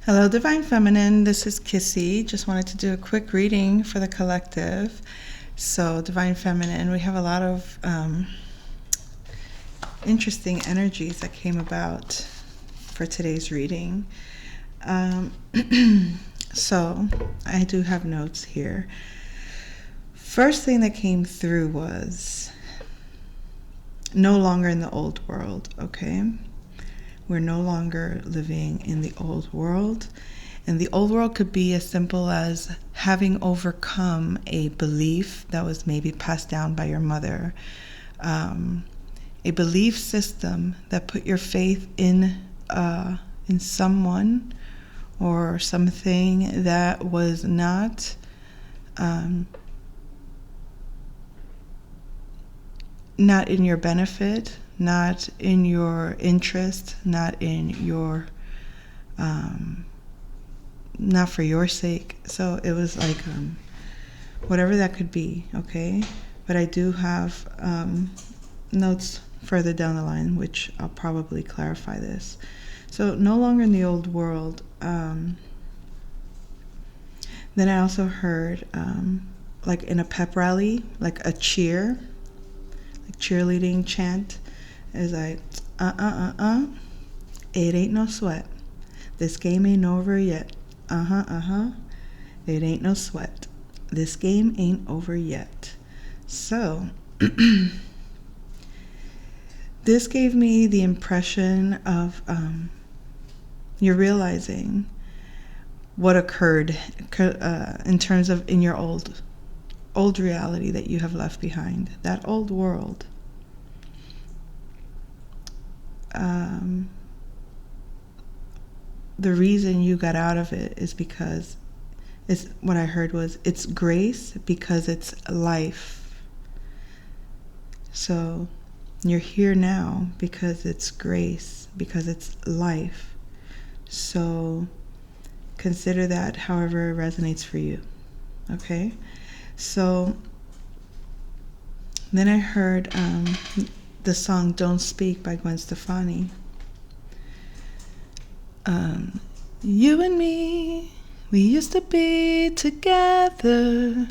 Hello, Divine Feminine. This is Kissy. Just wanted to do a quick reading for the collective. So, Divine Feminine, we have a lot of interesting energies that came about for today's reading. So, I do have notes here. First thing that came through was no longer in the old world, okay? We're no longer living in the old world. And the old world could be as simple as having overcome a belief that was maybe passed down by your mother. A belief system that put your faith in someone or something that was not not in your benefit, not in your interest, not in your, not for your sake. So it was like, whatever that could be, okay? But I do have notes further down the line, which I'll probably clarify this. So no longer in the old world. Then I also heard, like in a pep rally, like a cheer, like cheerleading chant. Is like, it ain't no sweat. This game ain't over yet. It ain't no sweat. This game ain't over yet. So, this gave me the impression of you're realizing what occurred in terms of in your old reality that you have left behind, that old world. The reason you got out of it is because what I heard was it's grace because it's life. So you're here now because it's grace, because it's life. So consider that however it resonates for you. Okay? So then I heard the song Don't Speak by Gwen Stefani. You and me, we used to be together,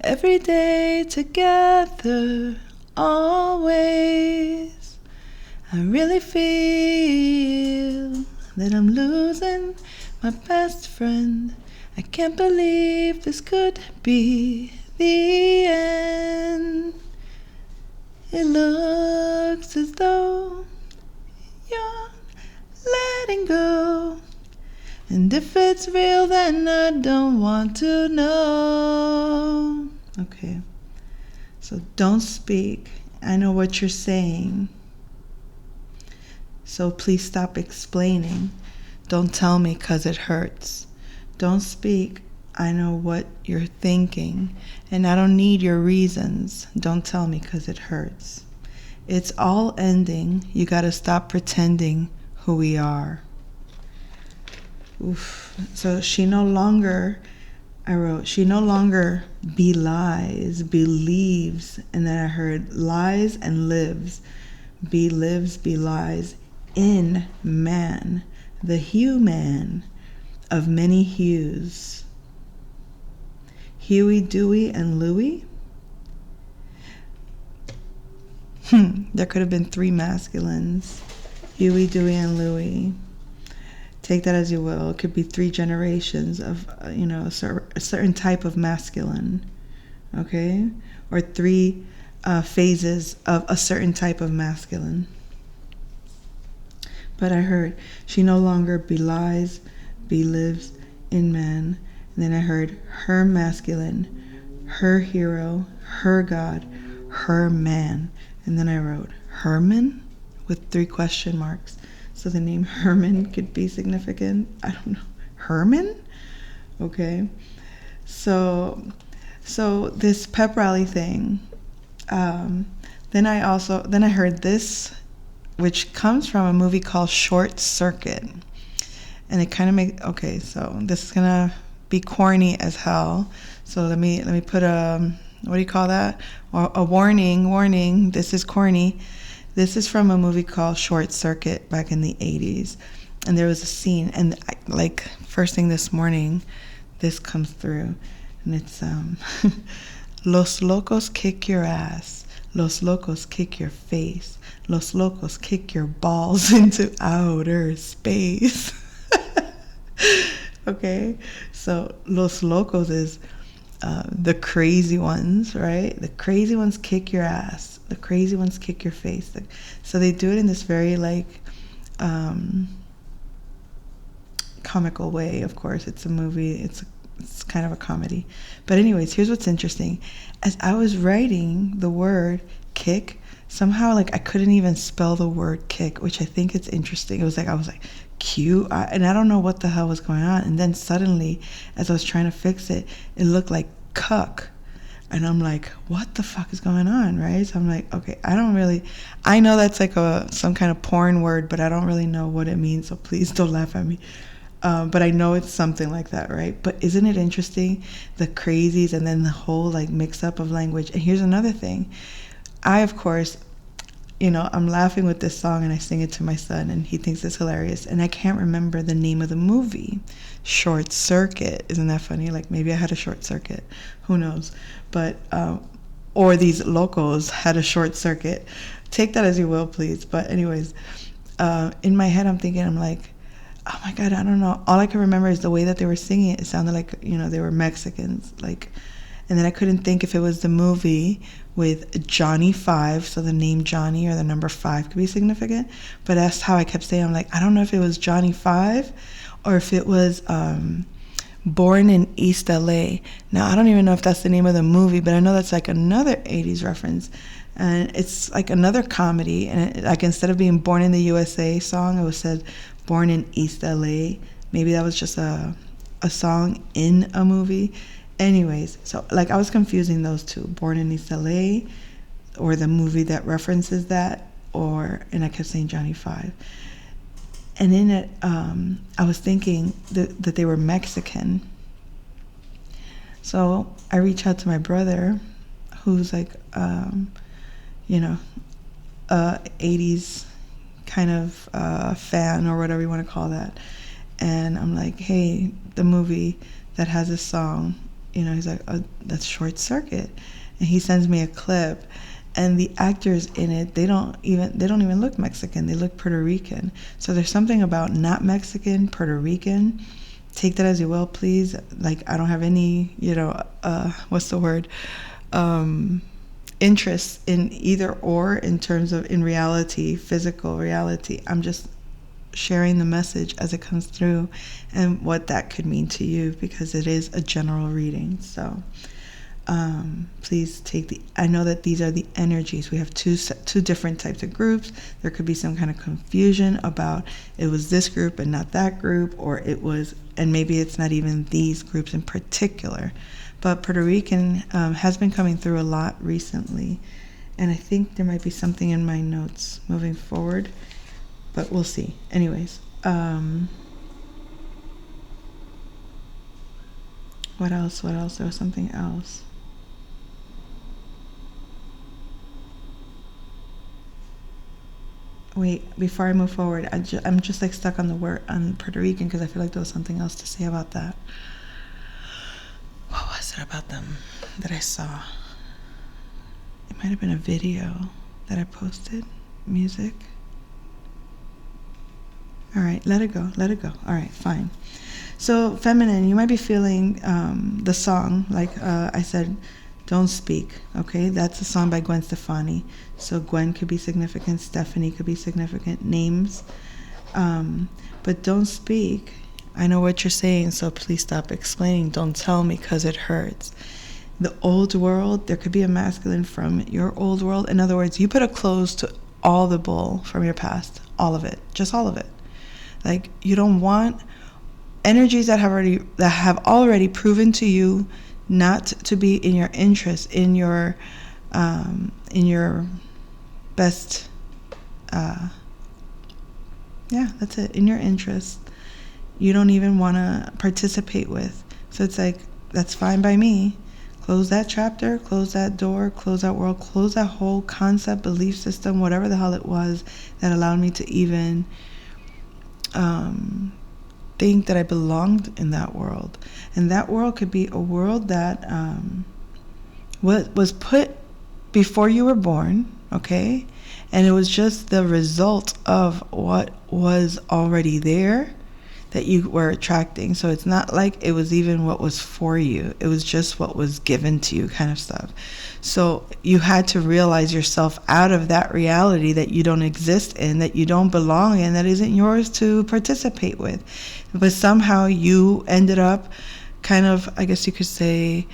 every day together, always. I really feel that I'm losing my best friend. I can't believe this could be the end. It looks as though you're letting go. And if it's real, then I don't want to know. Okay. So don't speak. I know what you're saying. So please stop explaining. Don't tell me 'cause it hurts. Don't speak. I know what you're thinking. And I don't need your reasons. Don't tell me 'cause it hurts. It's all ending. You gotta stop pretending who we are. Oof. So she no longer, I wrote, she no longer belies, believes, and then I heard lies and lives. Lives, belies in man, the human of many hues. Huey, Dewey, and Louie. There could have been 3 masculines. Huey, Dewey, and Louie. Take that as you will. It could be 3 generations of, a certain type of masculine, okay? Or 3 phases of a certain type of masculine. But I heard, she no longer belies, lives in man. And then I heard her masculine, her hero, her God, her man. And then I wrote Herman with 3 question marks. So the name Herman could be significant. I don't know. Herman? Okay. So this pep rally thing. Then I heard this, which comes from a movie called Short Circuit. And it kind of makes, okay, so this is gonna be corny as hell. So let me put a, what do you call that? Or a warning, this is corny. This is from a movie called Short Circuit back in the 80s. And there was a scene, and like first thing this morning, this comes through, and it's Los locos kick your ass. Los locos kick your face. Los locos kick your balls into outer space. Okay, so Los locos is the crazy ones, right? The crazy ones kick your ass. The crazy ones kick your face. So they do it in this very like comical way. Of course, it's a movie. It's kind of a comedy. But anyways, here's what's interesting. As I was writing the word kick, somehow like I couldn't even spell the word kick, which I think it's interesting. It was like I was like Q, and I don't know what the hell was going on. And then suddenly, as I was trying to fix it, it looked like cuck. And I'm like, what the fuck is going on, right? So I'm like, okay, I know that's like some kind of porn word, but I don't really know what it means, so please don't laugh at me. But I know it's something like that, right? But isn't it interesting, the crazies and then the whole like mix up of language? And here's another thing. I, of course, I'm laughing with this song and I sing it to my son and he thinks it's hilarious. And I can't remember the name of the movie. Short Circuit. Isn't that funny? Like maybe I had a short circuit. Who knows? But, or these locals had a short circuit. Take that as you will, please. But anyways, in my head, I'm like, oh my God, I don't know. All I can remember is the way that they were singing it. It sounded like, they were Mexicans. Like, and then I couldn't think if it was the movie with Johnny 5, so the name Johnny or the number 5 could be significant. But that's how I kept saying, I'm like, I don't know if it was Johnny 5 or if it was Born in East LA. Now, I don't even know if that's the name of the movie, but I know that's like another 80s reference. And it's like another comedy. And like instead of being Born in the USA song, it was said Born in East LA. Maybe that was just a song in a movie. Anyways, so like I was confusing those two, Born in East LA or the movie that references that, and I kept saying Johnny 5. And in it, I was thinking that they were Mexican. So I reached out to my brother, who's like, 80s kind of fan or whatever you want to call that. And I'm like, hey, the movie that has this song, he's like, oh, that's Short Circuit. And he sends me a clip. And the actors in it, they don't even look Mexican. They look Puerto Rican. So there's something about not Mexican, Puerto Rican. Take that as you will, please. Like, I don't have any, what's the word? Interest in either or in terms of in reality, physical reality. I'm just sharing the message as it comes through and what that could mean to you, because it is a general reading. So please I know that these are the energies. We have two different types of groups. There could be some kind of confusion about it was this group and not that group, or and maybe it's not even these groups in particular. But Puerto Rican has been coming through a lot recently, and I think there might be something in my notes moving forward, but we'll see. Anyways, what else? There was something else. Wait, before I move forward, I'm just like stuck on the word on Puerto Rican because I feel like there was something else to say about that. What was it about them that I saw? It might have been a video that I posted. Music. All right, let it go. All right, fine. So, feminine, you might be feeling the song, like I said, Don't Speak, okay? That's a song by Gwen Stefani. So Gwen could be significant, Stephanie could be significant, names. But Don't Speak, I know what you're saying, so please stop explaining. Don't tell me because it hurts. The old world, there could be a masculine from your old world. In other words, you put a close to all the bull from your past, all of it, just all of it. Like, you don't want energies that have already proven to you not to be in your interest, in your best, that's it, in your interest, you don't even want to participate with. So it's like, that's fine by me. Close that chapter, close that door, close that world, close that whole concept, belief system, whatever the hell it was that allowed me to even think that I belonged in that world. And that world could be a world that was put before you were born, okay? And it was just the result of what was already there that you were attracting. So it's not like it was even what was for you. It was just what was given to you, kind of stuff. So you had to realize yourself out of that reality that you don't exist in, that you don't belong in, that isn't yours to participate with. But somehow you ended up kind of, I guess you could say,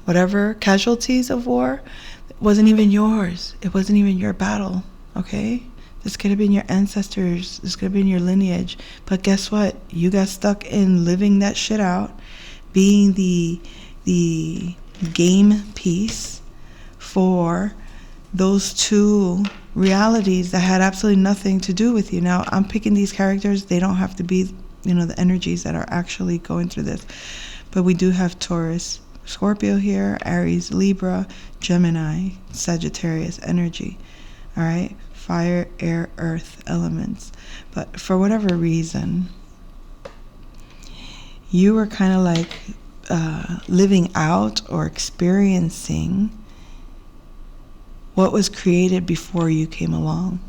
whatever casualties of war, it wasn't even yours. It wasn't even your battle, okay? This could have been your ancestors. This could have been your lineage. But guess what? You got stuck in living that shit out, being the game piece for those two realities that had absolutely nothing to do with you. Now, I'm picking these characters. They don't have to be, the energies that are actually going through this. But we do have Taurus, Scorpio here, Aries, Libra, Gemini, Sagittarius energy. All right? Fire, air, earth elements. But for whatever reason, you were kind of like living out or experiencing what was created before you came along.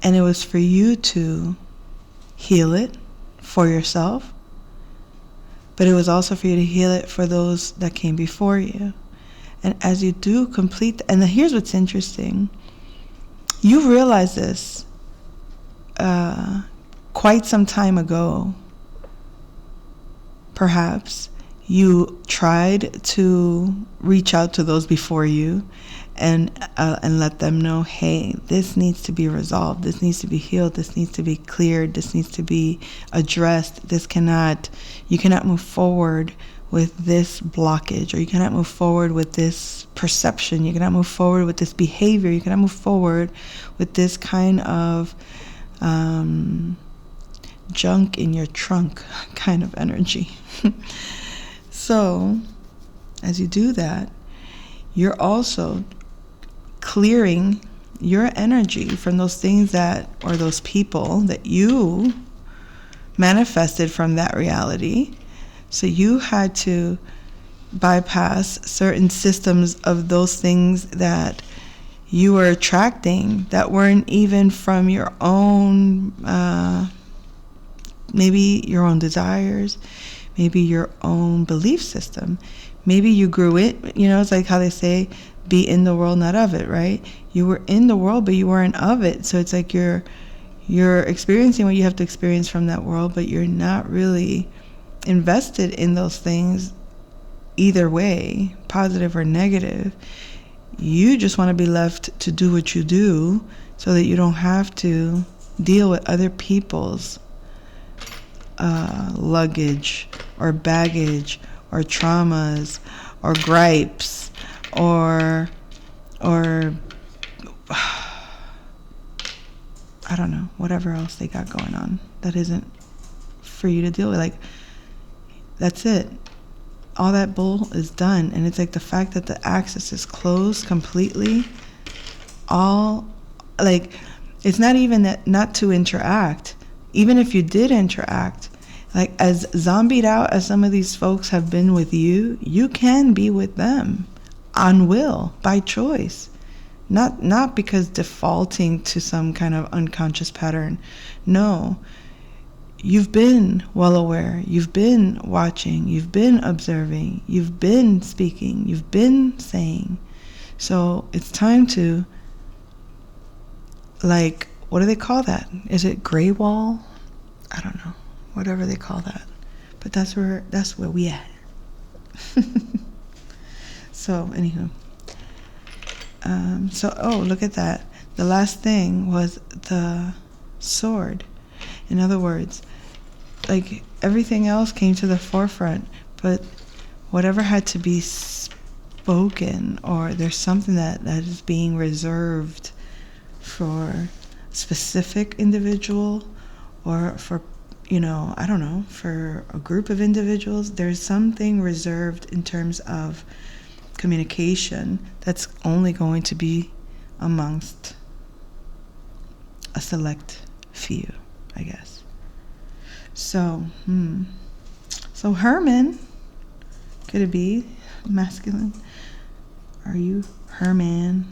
And it was for you to heal it for yourself, but it was also for you to heal it for those that came before you. And as you do complete, and here's what's interesting. You realized this quite some time ago. Perhaps you tried to reach out to those before you and let them know, hey, this needs to be resolved. This needs to be healed. This needs to be cleared. This needs to be addressed. You cannot move forward with this blockage, or you cannot move forward with this perception. You cannot move forward with this behavior. You cannot move forward with this kind of junk in your trunk kind of energy. So, as you do that, you're also clearing your energy from those things or those people that you manifested from that reality. So you had to bypass certain systems of those things that you were attracting that weren't even from your own, maybe your own desires, maybe your own belief system. Maybe you grew it, it's like how they say, be in the world, not of it, right? You were in the world, but you weren't of it. So it's like you're experiencing what you have to experience from that world, but you're not really invested in those things either way, positive or negative. You just want to be left to do what you do so that you don't have to deal with other people's luggage or baggage or traumas or gripes or I don't know, whatever else they got going on that isn't for you to deal with. Like, that's it. All that bull is done. And it's like the fact that the access is closed completely, it's not even that not to interact. Even if you did interact, like as zombied out as some of these folks have been with you, you can be with them on will, by choice. Not because defaulting to some kind of unconscious pattern. No. You've been well aware, you've been watching, you've been observing, you've been speaking, you've been saying. So it's time to, what do they call that? Is it gray wall? I don't know. Whatever they call that. But that's where we at. So, anywho. Look at that. The last thing was the sword. In other words, like everything else came to the forefront, but whatever had to be spoken, or there's something that is being reserved for a specific individual, or for, I don't know, for a group of individuals, there's something reserved in terms of communication that's only going to be amongst a select few. I guess. So, So Herman, could it be masculine? Are you Herman?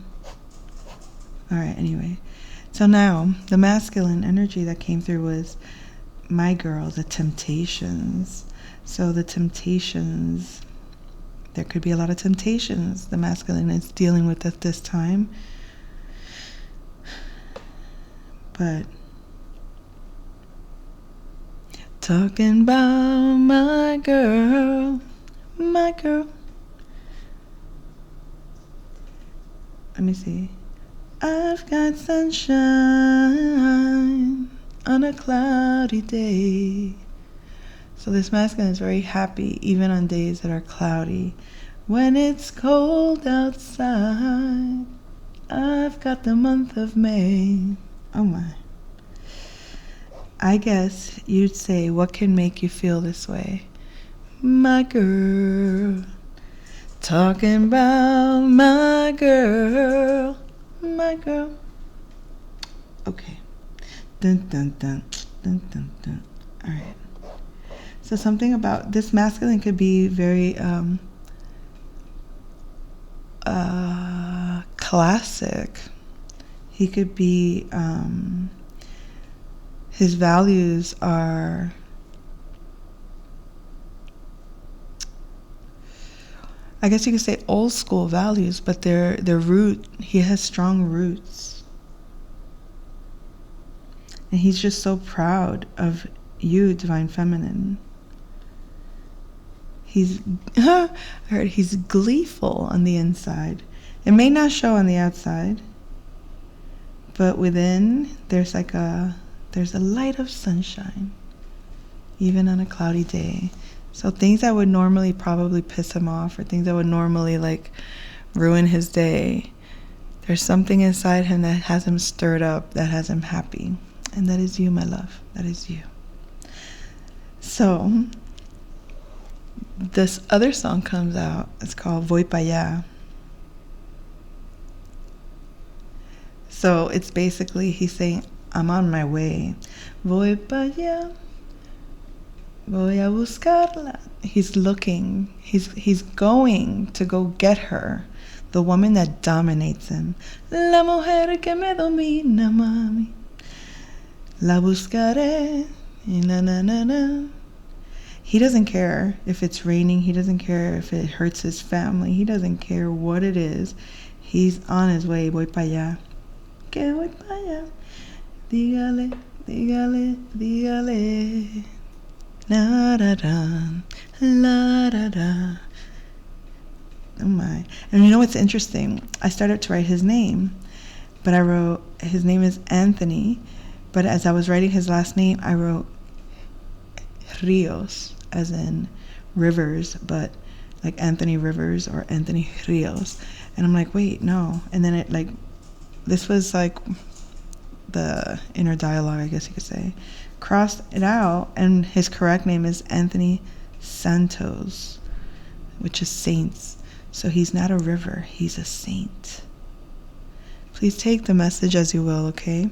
All right, anyway. So now, the masculine energy that came through was my girl, the temptations. So the temptations, there could be a lot of temptations the masculine is dealing with at this time. But talking about my girl. Let me see. I've got sunshine on a cloudy day. So this masculine is very happy even on days that are cloudy. When it's cold outside, I've got the month of May. Oh my. I guess you'd say, what can make you feel this way? My girl. Talking about my girl. Okay. Dun dun dun dun dun dun. All right. So something about this masculine could be very classic. He could be his values are I guess you could say old school values, but their root, he has strong roots. And he's just so proud of you, Divine Feminine. I heard he's gleeful on the inside. It may not show on the outside, but within there's a light of sunshine, even on a cloudy day. So things that would normally probably piss him off, or things that would normally like ruin his day, there's something inside him that has him stirred up, that has him happy. And that is you, my love. That is you. So this other song comes out. It's called Voy Pa' Allá. So it's basically he's saying, I'm on my way. Voy pa' allá. Voy a buscarla. He's looking. He's going to go get her. The woman that dominates him. La mujer que me domina, mami. La buscaré. Na na na na. He doesn't care if it's raining. He doesn't care if it hurts his family. He doesn't care what it is. He's on his way. Voy pa' allá. Que voy pa' allá. Dígale, dígale, dígale. La da da, la da da. Oh my. And you know what's interesting? I started to write his name, but I wrote, his name is Anthony, but as I was writing his last name, I wrote Rios, as in rivers, but like Anthony Rivers or Anthony Rios. And I'm like, wait, no. And then it like, this was like the inner dialogue, I guess you could say. Crossed it out, and his correct name is Anthony Santos, which is saints. So he's not a river, he's a saint. Please take the message as you will, okay?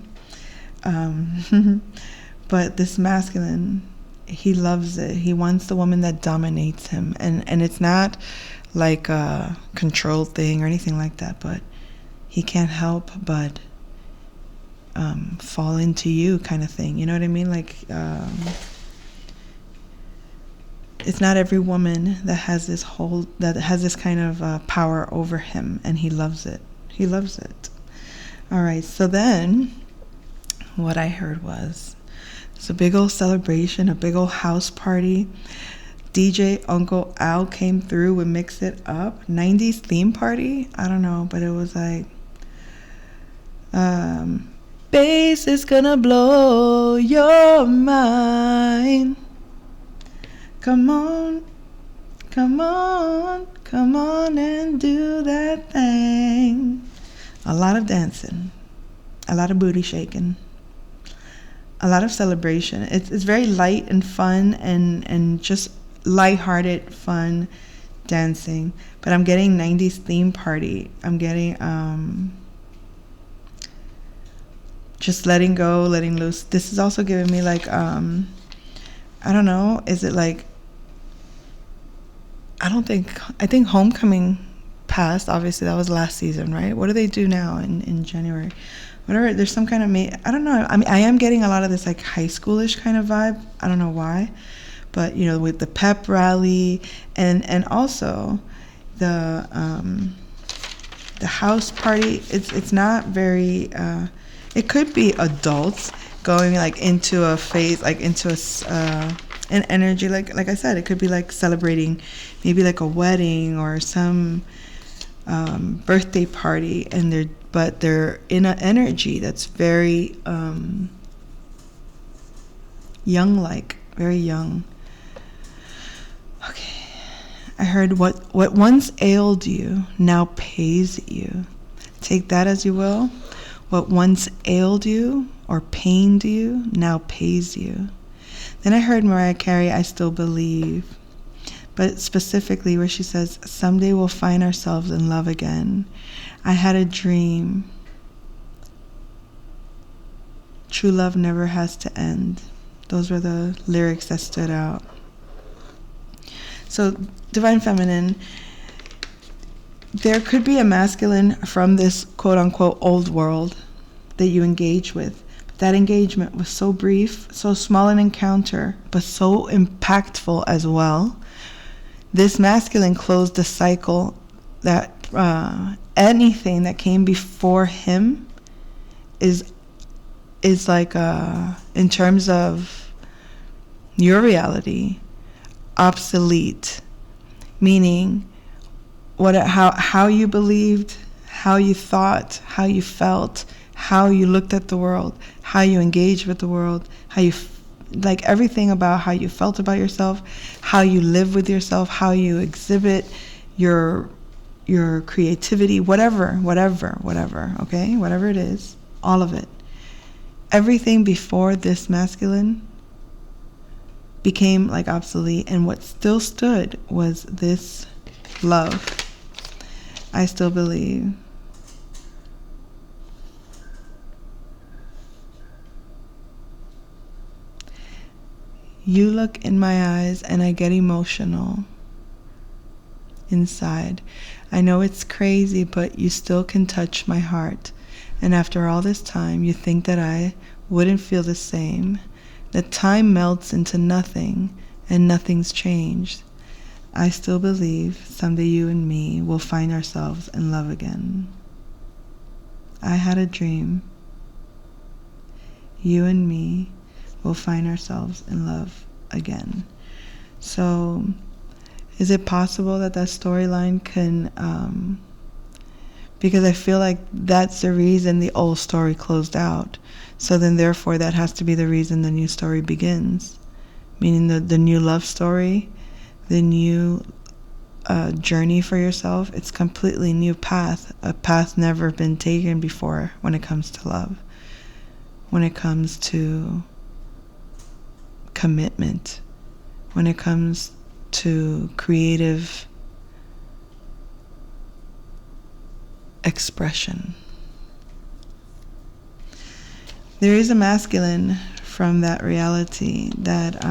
But this masculine, he loves it. He wants the woman that dominates him, and it's not like a control thing or anything like that, but he can't help but fall into you, kind of thing. You know what I mean? Like it's not every woman that has this kind of power over him, and he loves it. He loves it. All right. So then, what I heard was it's a big old celebration, a big old house party. DJ Uncle Al came through with Mix It Up, 90s theme party. I don't know, but it was like bass is gonna blow your mind. Come on, come on, come on and do that thing. A lot of dancing, a lot of booty shaking, a lot of celebration. It's very light and fun and just lighthearted, fun dancing. But I'm getting 90s theme party. I'm getting just letting go, letting loose. This is also giving me like, I don't know, is it like, I think Homecoming passed. Obviously, that was last season, right? What do they do now in January? Whatever, there's some kind of, I don't know. I mean, I am getting a lot of this like high schoolish kind of vibe. I don't know why. But, you know, with the pep rally and also the house party, it's not very, it could be adults going like into a phase, like into an energy, like I said, it could be like celebrating maybe like a wedding or some birthday party, and they're in an energy that's very young, like very young. Okay, I heard what once ailed you now pays you. Take that as you will. What once ailed you or pained you now pays you. Then I heard Mariah Carey, I Still Believe, but specifically where she says, someday we'll find ourselves in love again. I had a dream. True love never has to end. Those were the lyrics that stood out. So, Divine Feminine, there could be a masculine from this quote-unquote old world that you engage with. But that engagement was so brief, so small an encounter, but so impactful as well. This masculine closed the cycle that anything that came before him is like, in terms of your reality, obsolete. Meaning, how you believed, how you thought, how you felt, how you looked at the world, how you engaged with the world, how you like everything about how you felt about yourself, how you live with yourself, how you exhibit your creativity, whatever, okay? Whatever it is, all of it. Everything before this masculine became like obsolete, and what still stood was this love. I still believe. You look in my eyes and I get emotional inside. I know it's crazy, but you still can touch my heart. And after all this time, you think that I wouldn't feel the same. That time melts into nothing and nothing's changed. I still believe someday you and me will find ourselves in love again. I had a dream. You and me will find ourselves in love again. So, is it possible that storyline can, because I feel like that's the reason the old story closed out. So then therefore that has to be the reason the new story begins. Meaning the new love story, the new journey for yourself. It's completely new path, a path never been taken before when it comes to love. When it comes to commitment, when it comes to creative expression. There is a masculine from that reality that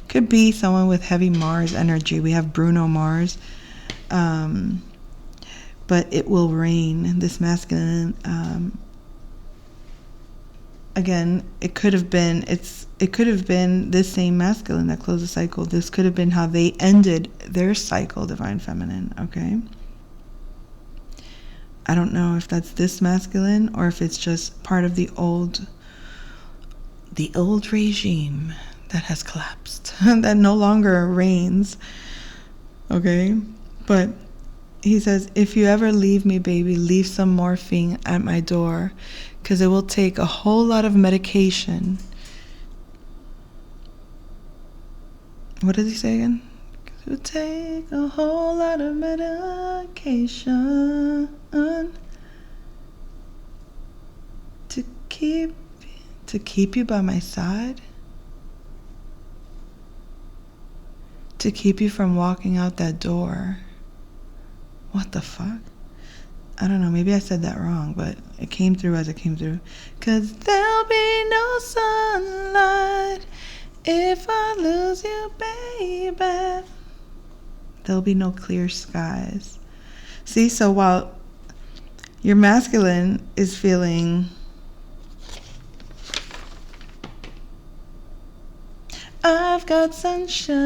could be someone with heavy Mars energy. We have Bruno Mars, but it will rain. This masculine, again, it could have been this same masculine that closed the cycle. This could have been how they ended their cycle, Divine Feminine, okay? I don't know if that's this masculine or if it's just part of the old regime that has collapsed, that no longer reigns, okay? But he says, if you ever leave me, baby, leave some morphine at my door, because it will take a whole lot of medication. What does he say again? It will take a whole lot of medication to keep you by my side, to keep you from walking out that door. What the fuck? I don't know, maybe I said that wrong, but it came through as it came through. 'Cause there'll be no sunlight if I lose you, baby. There'll be no clear skies. See, so while your masculine is feeling I've got sunshine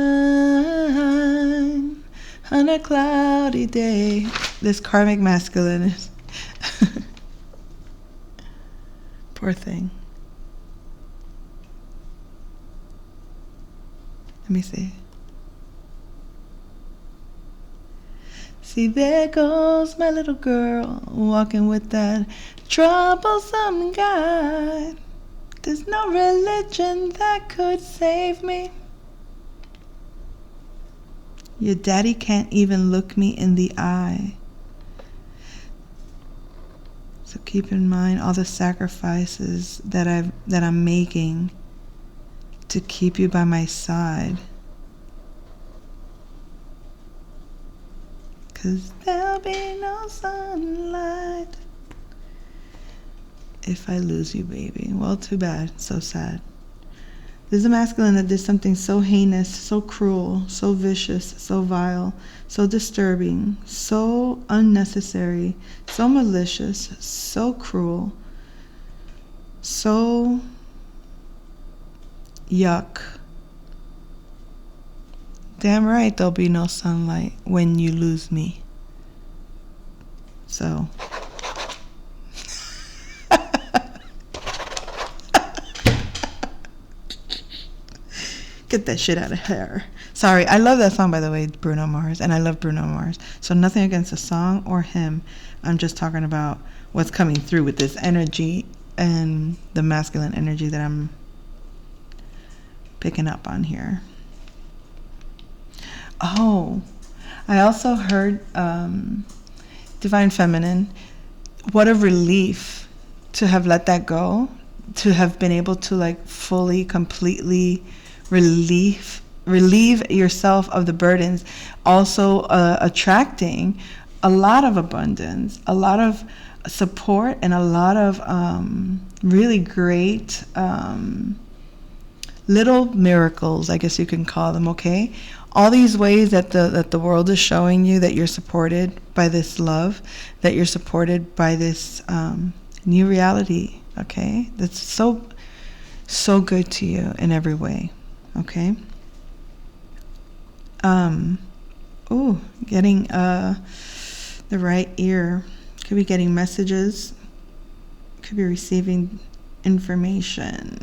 on a cloudy day, this karmic masculine is poor thing. Let me see. See, there goes my little girl walking with that troublesome guy. There's no religion that could save me. Your daddy can't even look me in the eye. So keep in mind all the sacrifices that I'm making to keep you by my side. 'Cause there'll be no sunlight if I lose you, baby. Well, too bad. So sad. This is a masculine that did something so heinous, so cruel, so vicious, so vile, so disturbing, so unnecessary, so malicious, so cruel, so yuck. Damn right there'll be no sunlight when you lose me. So get that shit out of here. Sorry, I love that song, by the way, Bruno Mars, and I love Bruno Mars. So nothing against the song or him. I'm just talking about what's coming through with this energy and the masculine energy that I'm picking up on here. Oh, I also heard Divine Feminine. What a relief to have let that go, to have been able to like fully, completely relieve yourself of the burdens. Also attracting a lot of abundance, a lot of support, and a lot of really great little miracles, I guess you can call them, okay? All these ways that the world is showing you that you're supported by this love, that you're supported by this new reality, okay? That's so good to you in every way, okay? Getting the right ear. Could be getting messages, could be receiving information,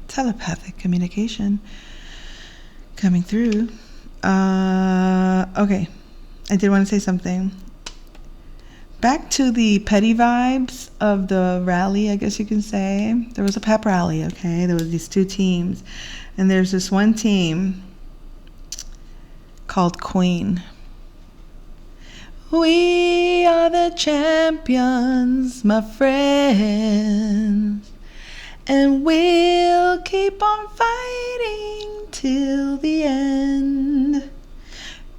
telepathic communication coming through. Okay, I did want to say something. Back to the petty vibes of the rally, I guess you can say. There was a pep rally, okay? There was these two teams. And there's this one team called Queen. We are the champions, my friends. And we'll keep on fighting till the end.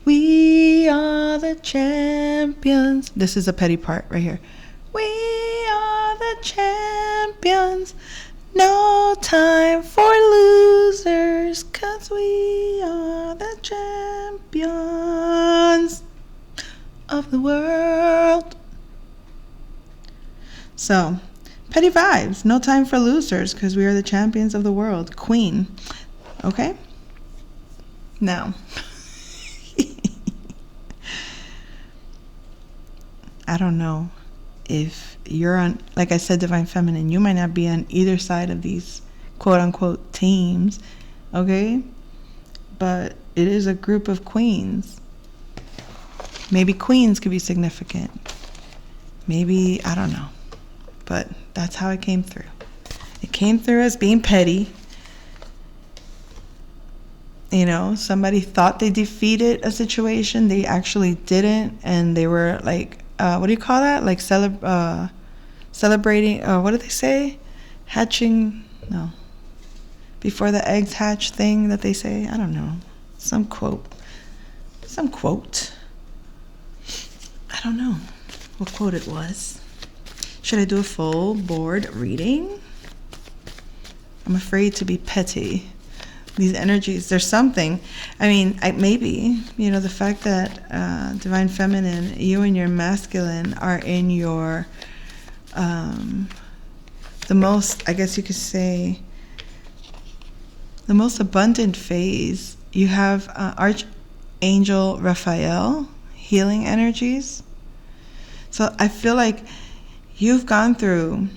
We are the champions. This is a petty part right here. We are the champions. No time for losers, 'cause we are the champions of the world. So, petty vibes. No time for losers, 'cause we are the champions of the world. Queen. Okay? Now. I don't know if you're on, like I said, Divine Feminine, you might not be on either side of these quote-unquote teams, okay? But it is a group of queens. Maybe queens could be significant. Maybe, I don't know. But that's how it came through. It came through as being petty. You know, somebody thought they defeated a situation. They actually didn't. And they were like, what do you call that? Like celebrating, what do they say? Hatching, no. Before the eggs hatch thing that they say. I don't know. Some quote. I don't know. what quote it was. Should I do a full board reading? I'm afraid to be petty. These energies, there's something. I mean, maybe, the fact that Divine Feminine, you and your masculine are in your, the most, I guess you could say, the most abundant phase. You have Archangel Raphael, healing energies. So I feel like you've gone through,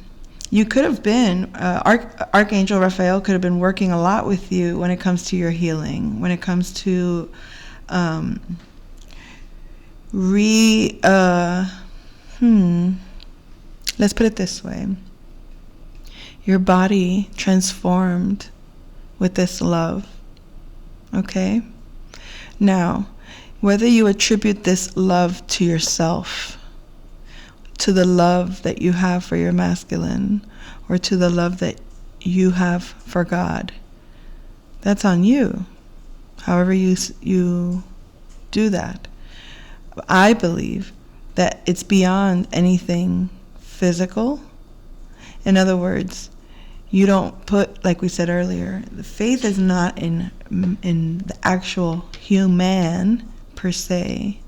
you could have been, Archangel Raphael could have been working a lot with you when it comes to your healing, when it comes to let's put it this way. Your body transformed with this love, okay? Now, whether you attribute this love to yourself, to the love that you have for your masculine, or to the love that you have for God, that's on you. However you do that. I believe that it's beyond anything physical. In other words, you don't put, like we said earlier, the faith is not in the actual human per se.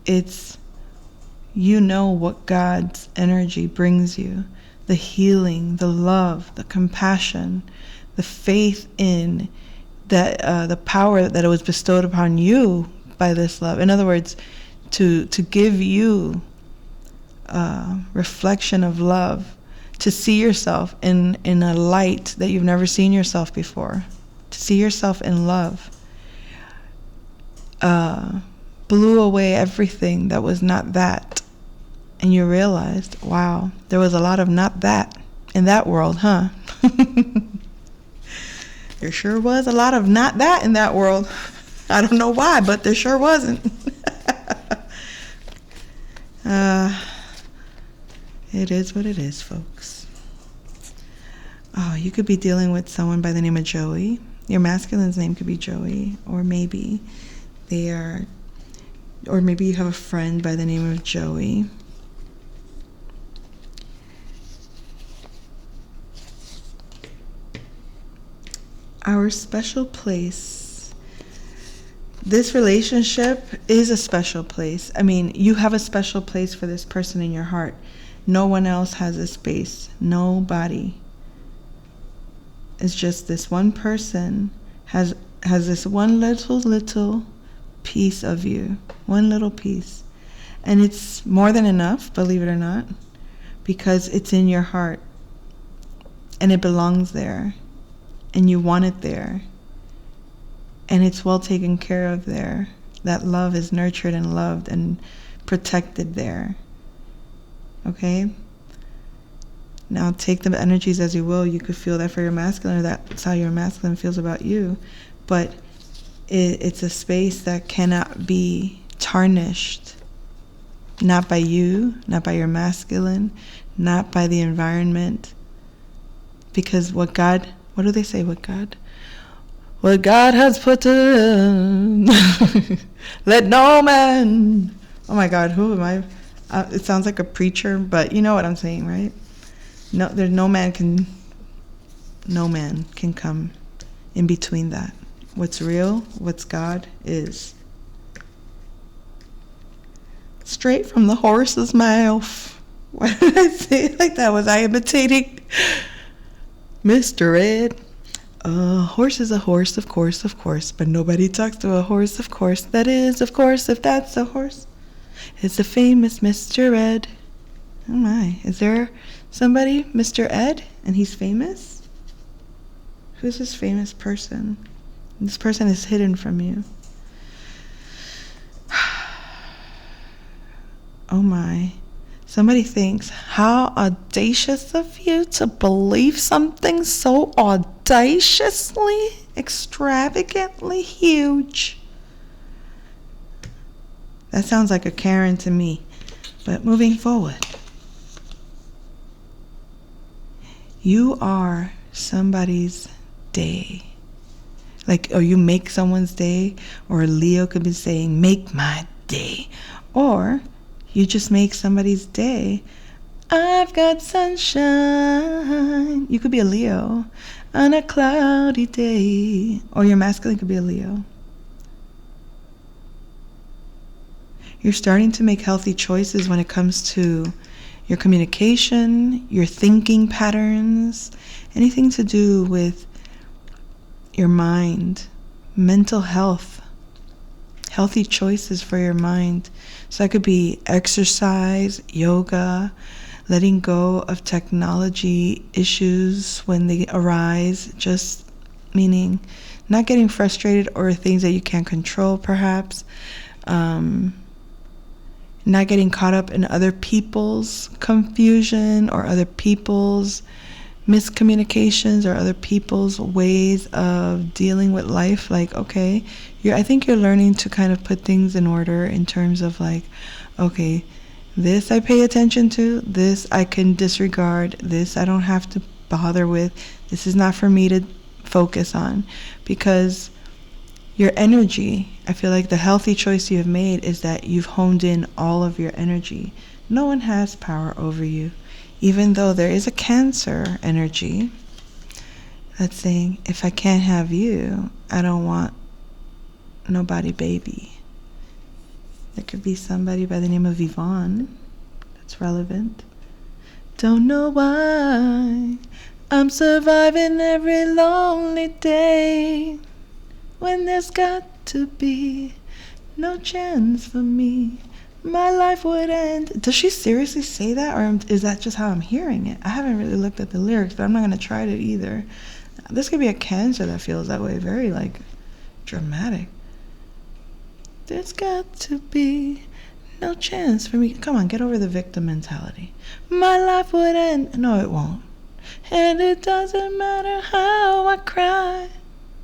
It's, what God's energy brings you. The healing, the love, the compassion, the faith in that, the power that it was bestowed upon you by this love. In other words, to give you a reflection of love, to see yourself in a light that you've never seen yourself before, to see yourself in love, blew away everything that was not that. And you realized, wow, there was a lot of not that in that world, huh? There sure was a lot of not that in that world. I don't know why, but there sure wasn't. It is what it is, folks. Oh, you could be dealing with someone by the name of Joey. Your masculine's name could be Joey, or maybe or maybe you have a friend by the name of Joey. Our special place. This relationship is a special place. I mean, you have a special place for this person in your heart. No one else has a space. Nobody. It's just this one person has this one little piece of you. One little piece. And it's more than enough, believe it or not, because it's in your heart. And it belongs there. And you want it there. And it's well taken care of there. That love is nurtured and loved and protected there. Okay? Now take the energies as you will. You could feel that for your masculine, or that's how your masculine feels about you. But it's a space that cannot be tarnished. Not by you, not by your masculine, not by the environment. Because what do they say with God? What God has put in, let no man. Oh my God, who am I? It sounds like a preacher, but you know what I'm saying, right? No man can come in between that. What's real, what's God is. Straight from the horse's mouth. Why did I say it like that? Was I imitating Mr. Ed? A horse is a horse, of course, but nobody talks to a horse, of course. That is, of course, if that's a horse. It's the famous Mr. Ed. Oh my, is there somebody, Mr. Ed, and he's famous? Who's this famous person? This person is hidden from you. Oh my. Somebody thinks, how audacious of you to believe something so audaciously, extravagantly huge. That sounds like a Karen to me. But moving forward. You are somebody's day. Or you make someone's day, or Leo could be saying, make my day. Or You just make somebody's day. I've got sunshine. You could be a Leo on a cloudy day. Or your masculine could be a Leo. You're starting to make healthy choices when it comes to your communication, your thinking patterns, anything to do with your mind, mental health, healthy choices for your mind. So that could be exercise, yoga, letting go of technology issues when they arise, just meaning not getting frustrated or things that you can't control perhaps, not getting caught up in other people's confusion or other people's miscommunications or other people's ways of dealing with life. Like, okay, I think you're learning to kind of put things in order in terms of like, okay, this I pay attention to, this I can disregard, this I don't have to bother with, this is not for me to focus on. Because your energy, I feel like the healthy choice you have made is that you've honed in all of your energy. No one has power over you. Even though there is a Cancer energy that's saying, if I can't have you, I don't want nobody, baby. There could be somebody by the name of Yvonne that's relevant. Don't know why I'm surviving every lonely day when there's got to be no chance for me. My life would end. Does she seriously say that, or is that just how I'm hearing it? I haven't really looked at the lyrics, but I'm not going to try it either. This could be a Cancer that feels that way, very like dramatic. There's got to be no chance for me. Come on, get over the victim mentality. My life would end. No, it won't. And it doesn't matter how I cry.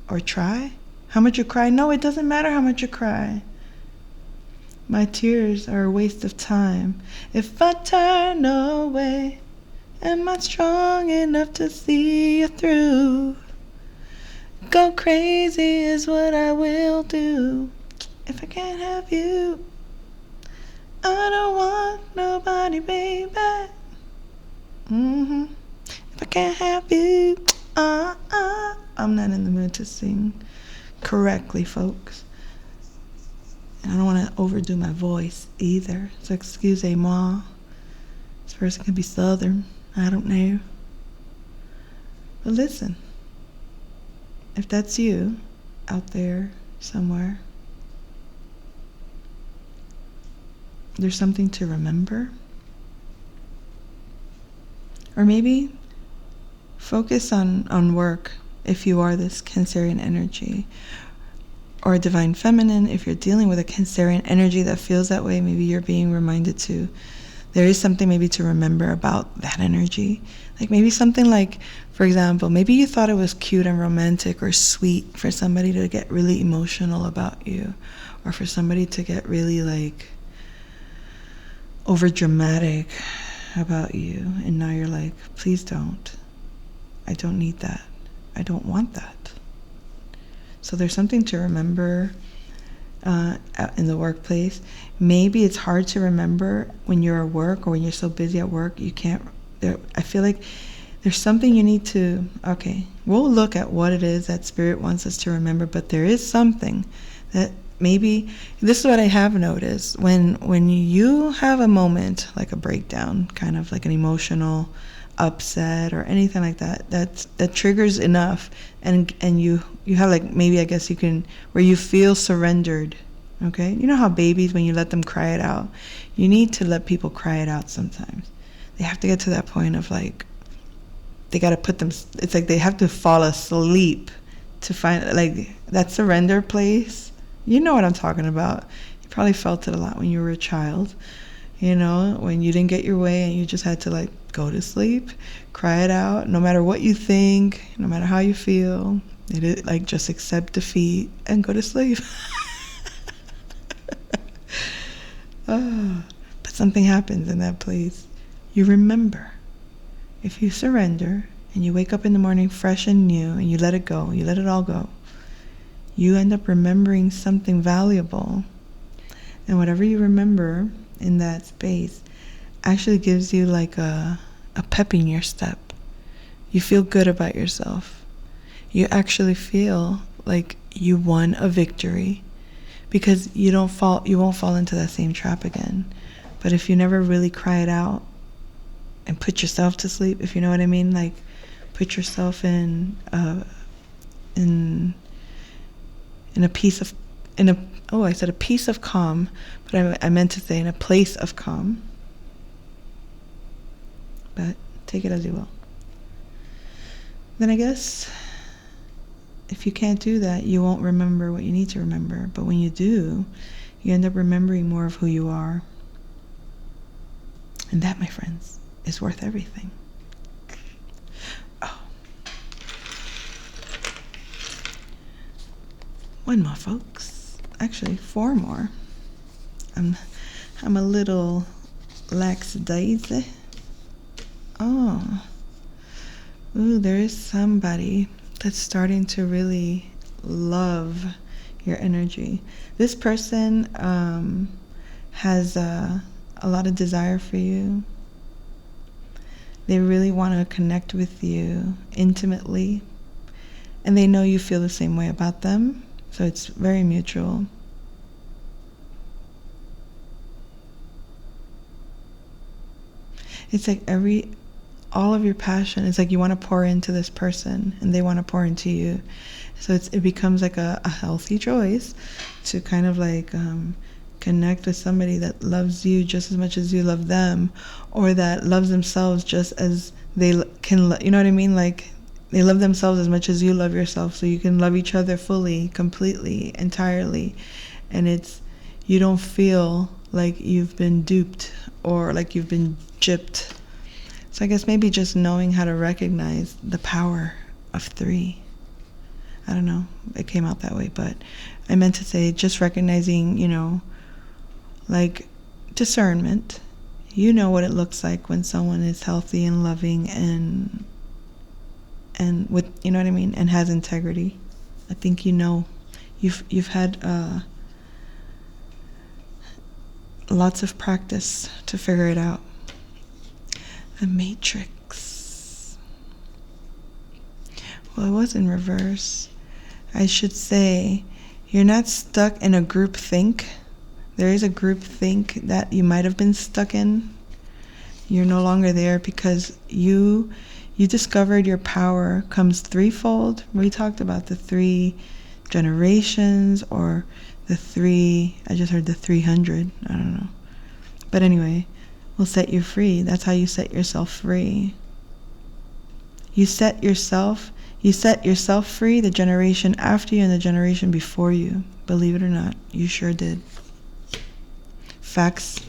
Or try? How much you cry? No, it doesn't matter how much you cry. My tears are a waste of time. If I turn away, am I strong enough to see you through? Go crazy is what I will do. If I can't have you, I don't want nobody, baby. If I can't have you, I'm not in the mood to sing correctly, folks. And I don't want to overdo my voice either. So excusez-moi. This person could be Southern. I don't know. But listen, if that's you out there somewhere, there's something to remember. Or maybe focus on work if you are this Cancerian energy. Or Divine Feminine, if you're dealing with a Cancerian energy that feels that way, maybe you're being reminded to, there is something maybe to remember about that energy. Like maybe something like, for example, maybe you thought it was cute and romantic or sweet for somebody to get really emotional about you, or for somebody to get really like over dramatic about you, and now you're like, please don't. I don't need that. I don't want that. So there's something to remember in the workplace. Maybe it's hard to remember when you're at work, or when you're so busy at work, you can't. I feel like there's something you need to, okay, we'll look at what it is that Spirit wants us to remember, but there is something that maybe, this is what I have noticed, when you have a moment, like a breakdown, kind of like an emotional upset or anything like that, that triggers enough, and you have like, maybe I guess you can, where you feel surrendered, okay? You know how babies, when you let them cry it out, you need to let people cry it out sometimes. They have to get to that point of like, they got to put them, it's like they have to fall asleep to find like that surrender place. You know what I'm talking about. You probably felt it a lot when you were a child, you know, when you didn't get your way and you just had to like go to sleep, cry it out, no matter what you think, no matter how you feel. It is like, just accept defeat and go to sleep. But something happens in that place. You remember. If you surrender and you wake up in the morning fresh and new and you let it go, you let it all go, you end up remembering something valuable. And whatever you remember, in that space actually gives you like a pep in your step. You feel good about yourself. You actually feel like you won a victory, because you won't fall into that same trap again. But if you never really cry it out and put yourself to sleep, if you know what I mean, like put yourself in a piece of I said a piece of calm, but I meant to say in a place of calm. But take it as you will. Then I guess if you can't do that, you won't remember what you need to remember. But when you do, you end up remembering more of who you are. And that, my friends, is worth everything. Oh. One more, folks. Actually, 4 more. I'm a little lackadaisy. Oh. Ooh, there is somebody that's starting to really love your energy. This person has a lot of desire for you. They really want to connect with you intimately, and they know you feel the same way about them, so it's very mutual. It's like all of your passion, it's like you want to pour into this person and they want to pour into you. So it becomes like a healthy choice to kind of like connect with somebody that loves you just as much as you love them, or that loves themselves just as they can, you know what I mean? Like they love themselves as much as you love yourself, so you can love each other fully, completely, entirely. And you don't feel like you've been duped or like you've been gypped. So I guess maybe just knowing how to recognize the power of 3. I don't know, it came out that way, but I meant to say just recognizing, like discernment. You know what it looks like when someone is healthy and loving and with, you know what I mean, and has integrity. I think you've had lots of practice to figure it out. The Matrix. Well, it was in reverse. I should say, you're not stuck in a group think. There is a group think that you might have been stuck in. You're no longer there because you discovered your power comes threefold. We talked about the 3 generations, or the 3, I just heard the 300, I don't know. But anyway, will set you free. That's how you set yourself free. You set yourself free, the generation after you and the generation before you. Believe it or not, you sure did. Facts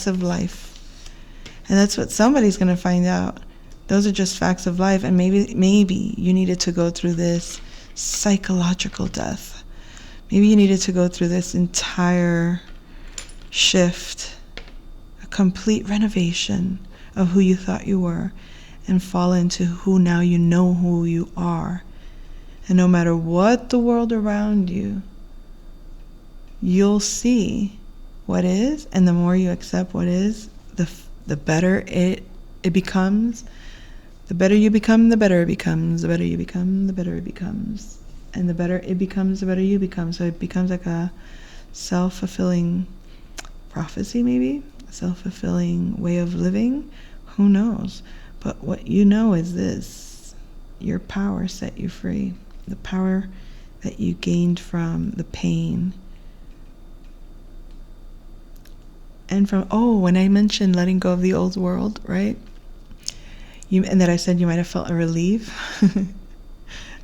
of life. And that's what somebody's going to find out. Those are just facts of life. And maybe you needed to go through this psychological death. Maybe you needed to go through this entire shift, a complete renovation of who you thought you were, and fall into who now you know who you are. And no matter what the world around you, you'll see what is, and the more you accept what is, the better it becomes. The better you become, the better it becomes. The better you become, the better it becomes. And the better it becomes, the better you become. So it becomes like a self-fulfilling prophecy, maybe? A self-fulfilling way of living? Who knows? But what you know is this: your power set you free. The power that you gained from the pain. And from, when I mentioned letting go of the old world, right? And that I said you might have felt a relief.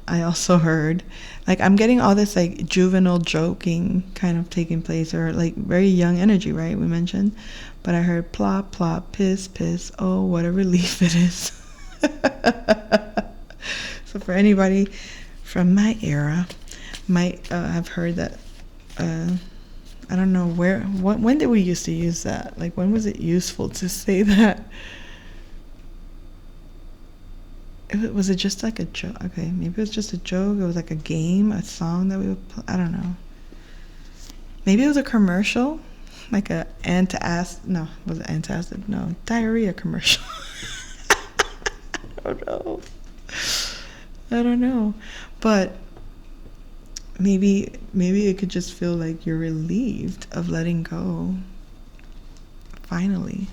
I also heard, like, I'm getting all this like juvenile joking kind of taking place, or like very young energy, right? We mentioned. But I heard plop, plop, piss, piss. Oh, what a relief it is. So for anybody from my era might have heard that, I don't know when did we used to use that? Like, when was it useful to say that? Was it just like a joke? Okay, maybe it was just a joke. It was like a game, a song that we would play. I don't know. Maybe it was a commercial. like a antacid. No, was it antacid? No, diarrhea commercial. I don't know, but maybe it could just feel like you're relieved of letting go. Finally.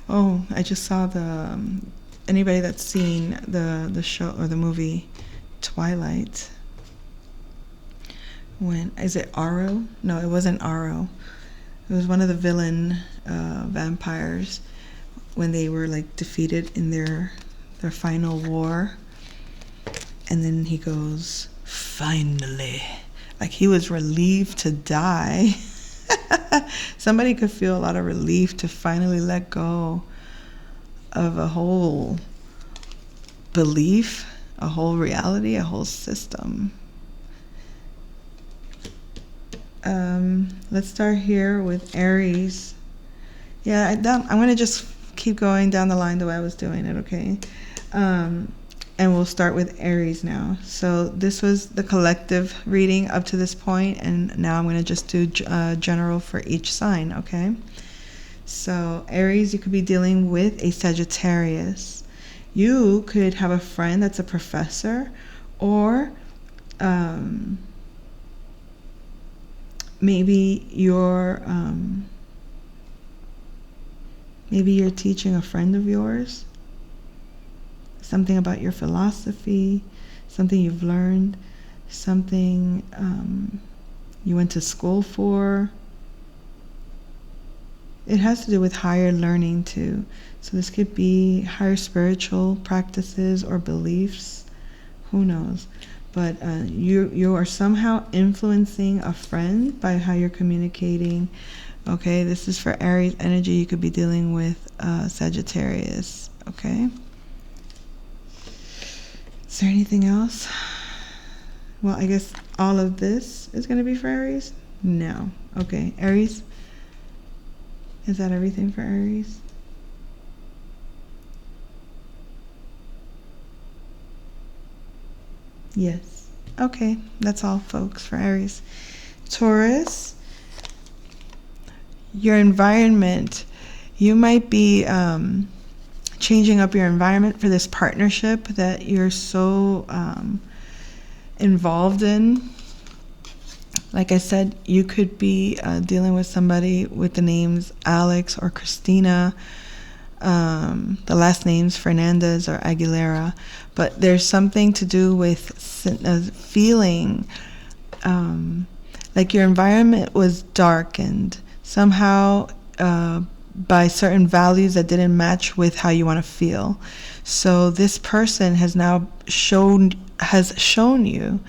Oh, I just saw the anybody that's seen the show or the movie Twilight. When is it Aro? No, it wasn't Aro. It was one of the villain vampires when they were like defeated in their final war. And then he goes, finally. Like he was relieved to die. Somebody could feel a lot of relief to finally let go of a whole belief, a whole reality, a whole system. Let's start here with Aries. Yeah, I'm going to just keep going down the line the way I was doing it, okay? And we'll start with Aries now. So this was the collective reading up to this point, and now I'm going to just do general for each sign, okay? So Aries, you could be dealing with a Sagittarius. You could have a friend that's a professor, or maybe you're teaching a friend of yours something about your philosophy, something you've learned, something you went to school for. It has to do with higher learning too. So this could be higher spiritual practices or beliefs. Who knows? But you are somehow influencing a friend by how you're communicating. Okay, this is for Aries energy. You could be dealing with Sagittarius. Okay. Is there anything else? Well, I guess all of this is going to be for Aries? No. Okay, Aries. Is that everything for Aries? Yes. Okay, that's all, folks, for Aries. Taurus, your environment. You might be changing up your environment for this partnership that you're so involved in. Like I said, you could be dealing with somebody with the names Alex or Christina, the last names Fernandez or Aguilera, but there's something to do with feeling like your environment was darkened somehow by certain values that didn't match with how you want to feel. So this person has now shown you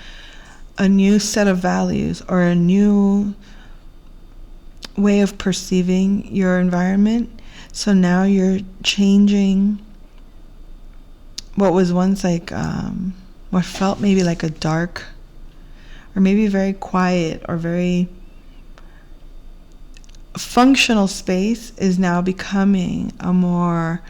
a new set of values or a new way of perceiving your environment. So now you're changing what was once like what felt maybe like a dark or maybe very quiet or very functional space is now becoming a more,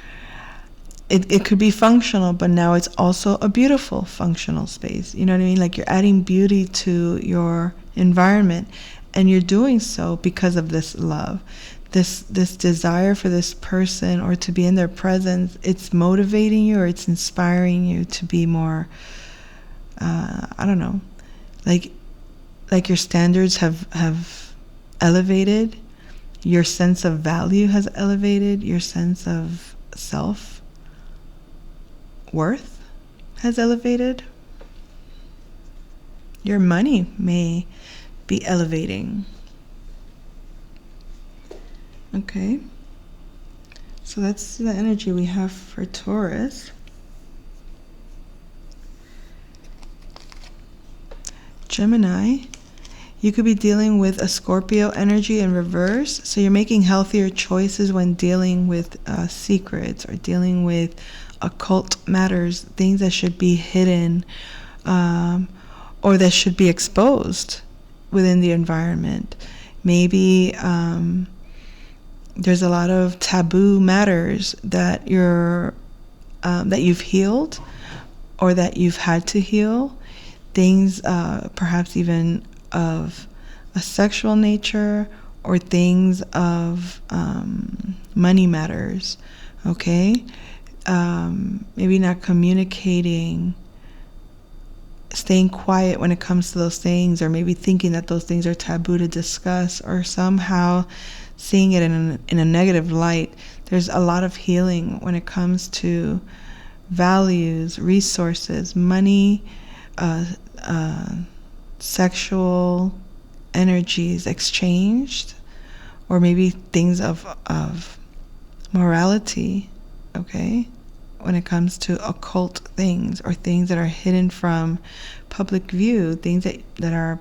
it could be functional, but now it's also a beautiful functional space. You know what I mean? Like you're adding beauty to your environment, and you're doing so because of this love, this desire for this person or to be in their presence. It's motivating you or it's inspiring you to be more, I don't know, like your standards have elevated. Your sense of value has elevated. Your sense of self-worth has elevated. Your money may be elevating. Okay. So that's the energy we have for Taurus. Gemini, you could be dealing with a Scorpio energy in reverse. So you're making healthier choices when dealing with secrets or dealing with occult matters, things that should be hidden or that should be exposed within the environment. Maybe there's a lot of taboo matters that that you've healed or that you've had to heal. Things perhaps even of a sexual nature or things of money matters, okay? Maybe not communicating, staying quiet when it comes to those things, or maybe thinking that those things are taboo to discuss, or somehow seeing it in a negative light. There's a lot of healing when it comes to values, resources, money, sexual energies exchanged, or maybe things of morality, okay? When it comes to occult things, or things that are hidden from public view, things that are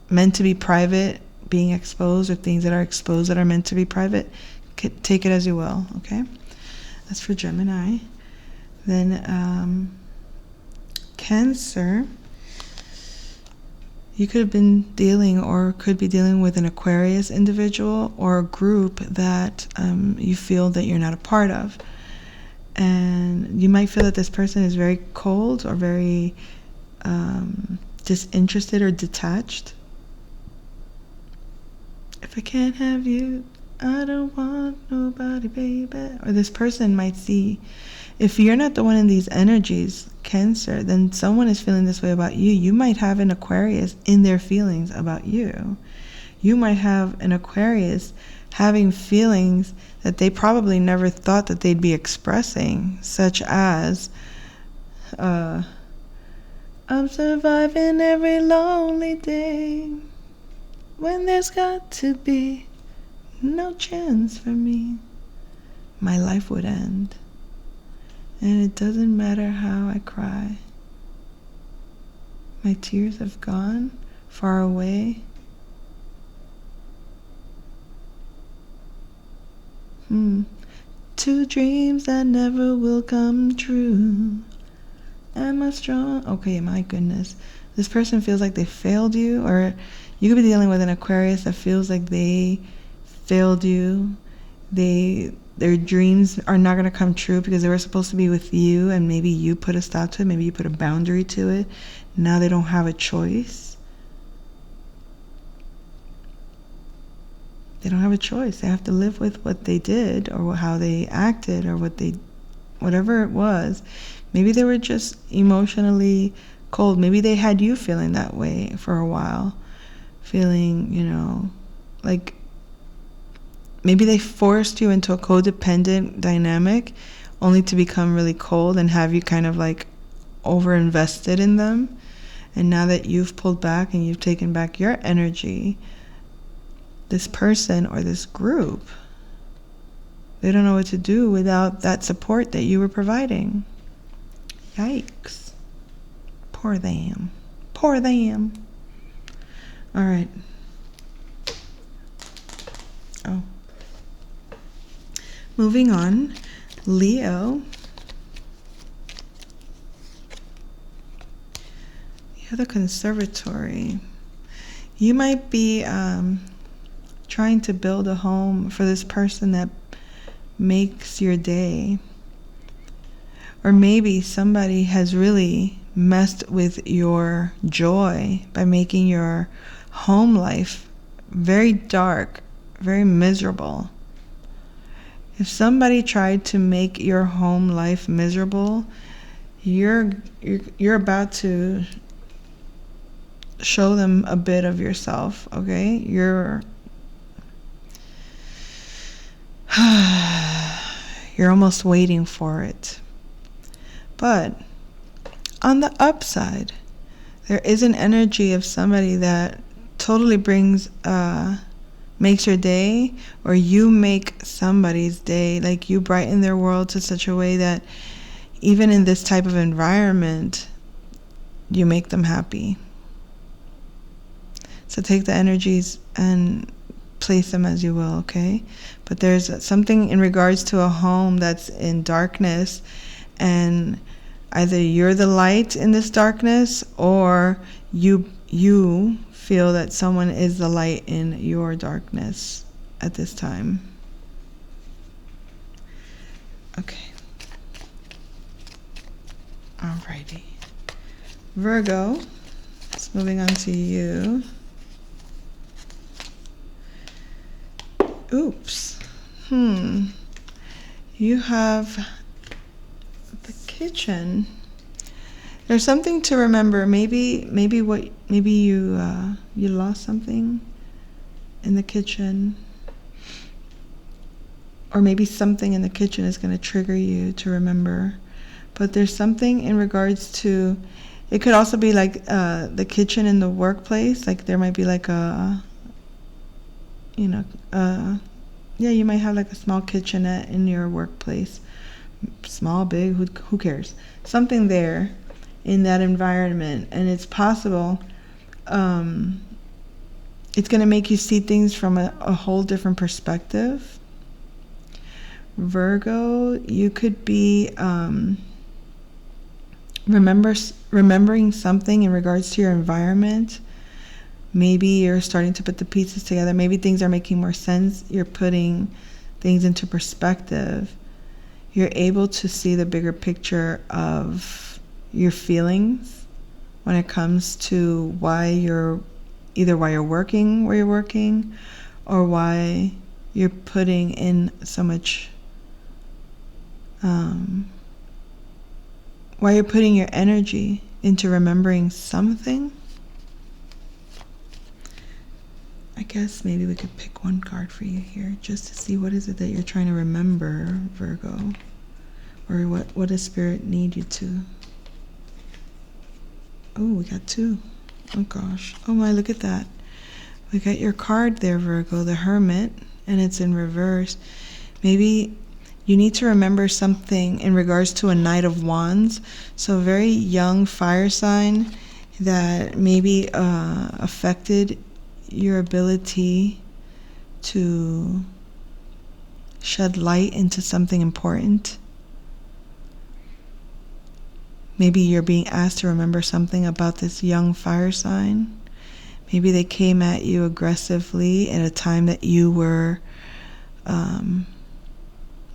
meant to be private being exposed, or things that are exposed that are meant to be private. Take it as you will, okay? That's for Gemini. Then Cancer, you could have been dealing or could be dealing with an Aquarius individual or a group that you feel that you're not a part of. And you might feel that this person is very cold or very disinterested or detached. If I can't have you, I don't want nobody, baby. Or this person might see, if you're not the one in these energies, Cancer, then someone is feeling this way about you. You might have an Aquarius in their feelings about you. You might have an Aquarius having feelings that they probably never thought that they'd be expressing, such as, I'm surviving every lonely day when there's got to be no chance for me. My life would end, and it doesn't matter how I cry. My tears have gone far away. Two dreams that never will come true. Am I strong? Okay, my goodness. This person feels like they failed you, or you could be dealing with an Aquarius that feels like they failed you. Their dreams are not going to come true because they were supposed to be with you, and maybe you put a stop to it. Maybe you put a boundary to it. Now they don't have a choice. They don't have a choice. They have to live with what they did, or how they acted, or whatever it was. Maybe they were just emotionally cold. Maybe they had you feeling that way for a while. Feeling, like maybe they forced you into a codependent dynamic only to become really cold and have you kind of like over-invested in them. And now that you've pulled back and you've taken back your energy, this person or this group, they don't know what to do without that support that you were providing. Yikes. Poor them. Poor them. All right. Oh. Moving on. Leo. You have the Conservatory. You might be trying to build a home for this person that makes your day. Or maybe somebody has really messed with your joy by making your home life very dark, very miserable. If somebody tried to make your home life miserable, you're about to show them a bit of yourself, okay? You're almost waiting for it. But on the upside, there is an energy of somebody that totally makes your day, or you make somebody's day. Like you brighten their world to such a way that even in this type of environment, you make them happy. So take the energies and place them as you will, okay? But there's something in regards to a home that's in darkness, and either you're the light in this darkness, or you feel that someone is the light in your darkness at this time. Okay. Alrighty. Virgo, it's moving on to you. Oops. You have the kitchen. There's something to remember. Maybe you lost something in the kitchen, or maybe something in the kitchen is going to trigger you to remember. But there's something in regards to. It could also be like the kitchen in the workplace. Like there might be like you might have like a small kitchenette in your workplace. Small, big, who cares? Something there in that environment, and it's possible it's going to make you see things from a whole different perspective. Virgo, you could be remembering something in regards to your environment. Maybe you're starting to put the pieces together. Maybe things are making more sense. You're putting things into perspective. You're able to see the bigger picture of your feelings when it comes to why you're working where you're working, or why you're putting in so much, why you're putting your energy into remembering something. I guess maybe we could pick one card for you here just to see what is it that you're trying to remember, Virgo, or what does Spirit need you to. Oh, we got two. Oh gosh. Oh my, look at that. We got your card there, Virgo, the Hermit, and it's in reverse. Maybe you need to remember something in regards to a Knight of Wands. So a very young fire sign that maybe affected your ability to shed light into something important. Maybe you're being asked to remember something about this young fire sign. Maybe they came at you aggressively at a time that you were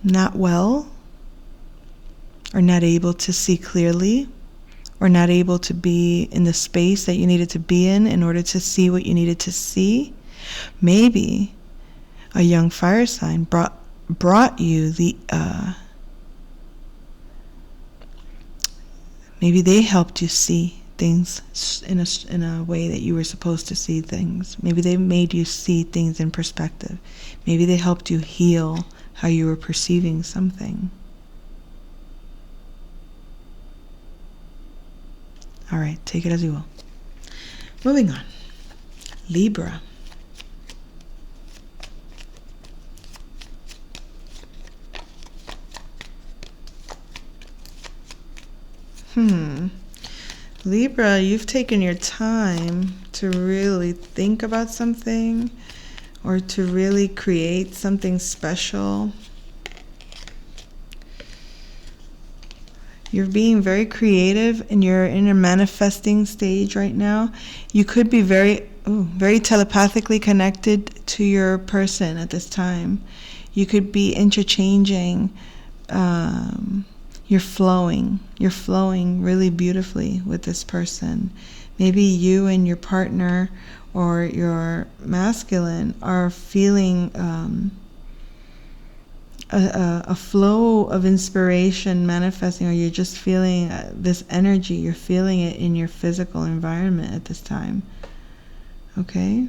not well, or not able to see clearly, or not able to be in the space that you needed to be in order to see what you needed to see. Maybe a young fire sign brought you the maybe they helped you see things in a way that you were supposed to see things. Maybe they made you see things in perspective. Maybe they helped you heal how you were perceiving something. All right, take it as you will. Moving on. Libra. Libra, you've taken your time to really think about something, or to really create something special. You're being very creative, and you're in a manifesting stage right now. You could be very telepathically connected to your person at this time. You could be interchanging. You're flowing really beautifully with this person. Maybe you and your partner or your masculine are feeling a flow of inspiration manifesting, or you're just feeling this energy. You're feeling it in your physical environment at this time. Okay?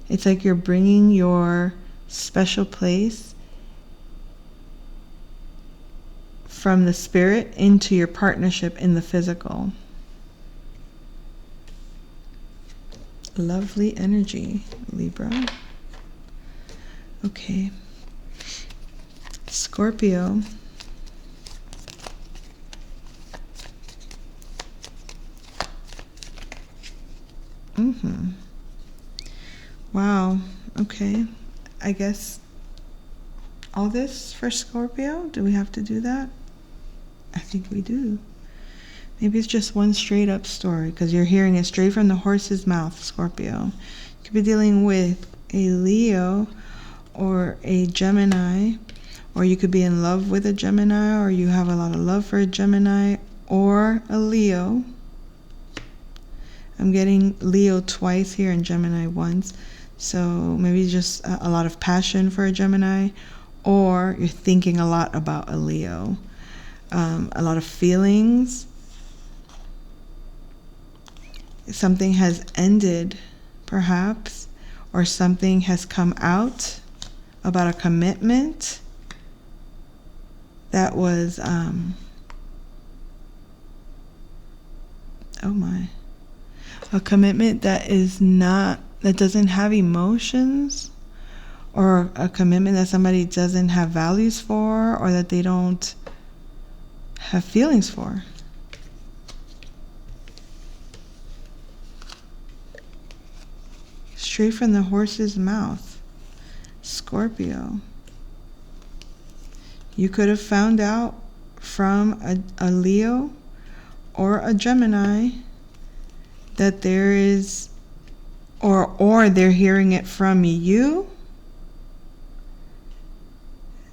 It's like you're bringing your special place from the spirit into your partnership in the physical. Lovely energy, Libra. Okay. Scorpio. Wow. Okay. I guess all this for Scorpio? Do we have to do that? I think we do. Maybe it's just one straight up story, because you're hearing it straight from the horse's mouth, Scorpio. You could be dealing with a Leo or a Gemini, or you could be in love with a Gemini, or you have a lot of love for a Gemini or a Leo. I'm getting Leo twice here and Gemini once. So maybe just a lot of passion for a Gemini, or you're thinking a lot about a Leo. A lot of feelings. Something has ended, perhaps, or something has come out about a commitment that was, a commitment that doesn't have emotions, or a commitment that somebody doesn't have values for, or that they don't have feelings for. Straight from the horse's mouth. Scorpio. You could have found out from a Leo or a Gemini that there is, or they're hearing it from you,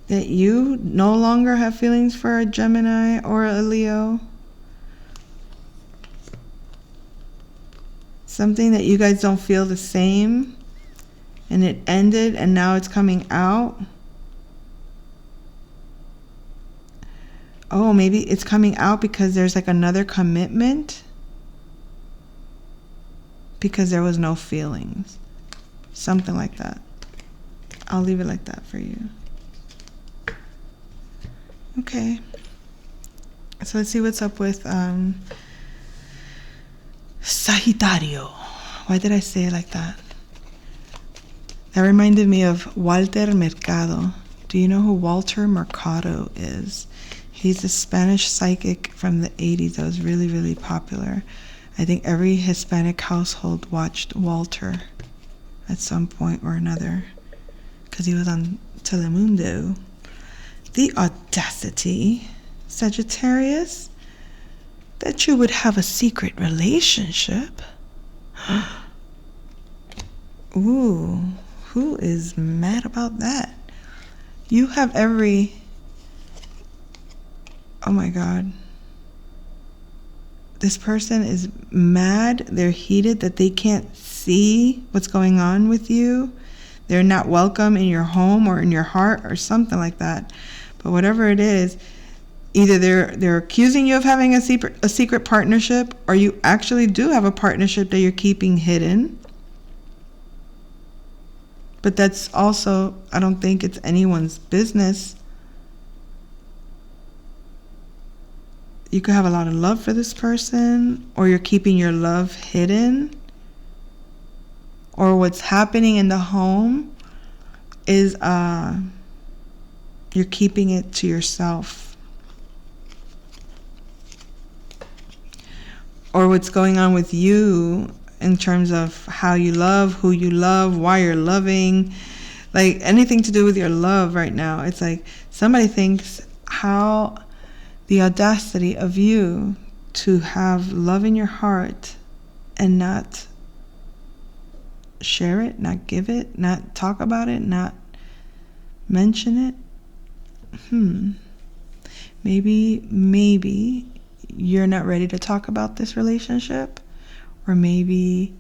that you no longer have feelings for a Gemini or a Leo. Something that you guys don't feel the same, and it ended and now it's coming out. Oh, maybe it's coming out because there's like another commitment, because there was no feelings. Something like that. I'll leave it like that for you. Okay. So let's see what's up with Sagittario. Why did I say it like that? That reminded me of Walter Mercado. Do you know who Walter Mercado is? He's a Spanish psychic from the 80s that was really, really popular. I think every Hispanic household watched Walter at some point or another, because he was on Telemundo. The audacity, Sagittarius, that you would have a secret relationship. Ooh, who is mad about that? You have every... Oh my God. This person is mad. They're heated that they can't see what's going on with you. They're not welcome in your home or in your heart or something like that. But whatever it is, either they're accusing you of having a secret partnership, or you actually do have a partnership that you're keeping hidden. But that's also, I don't think it's anyone's business. You could have a lot of love for this person, or you're keeping your love hidden. Or what's happening in the home is you're keeping it to yourself. Or what's going on with you in terms of how you love, who you love, why you're loving, like anything to do with your love right now. It's like somebody thinks, how the audacity of you to have love in your heart and not share it, not give it, not talk about it, not mention it. Maybe you're not ready to talk about this relationship, or maybe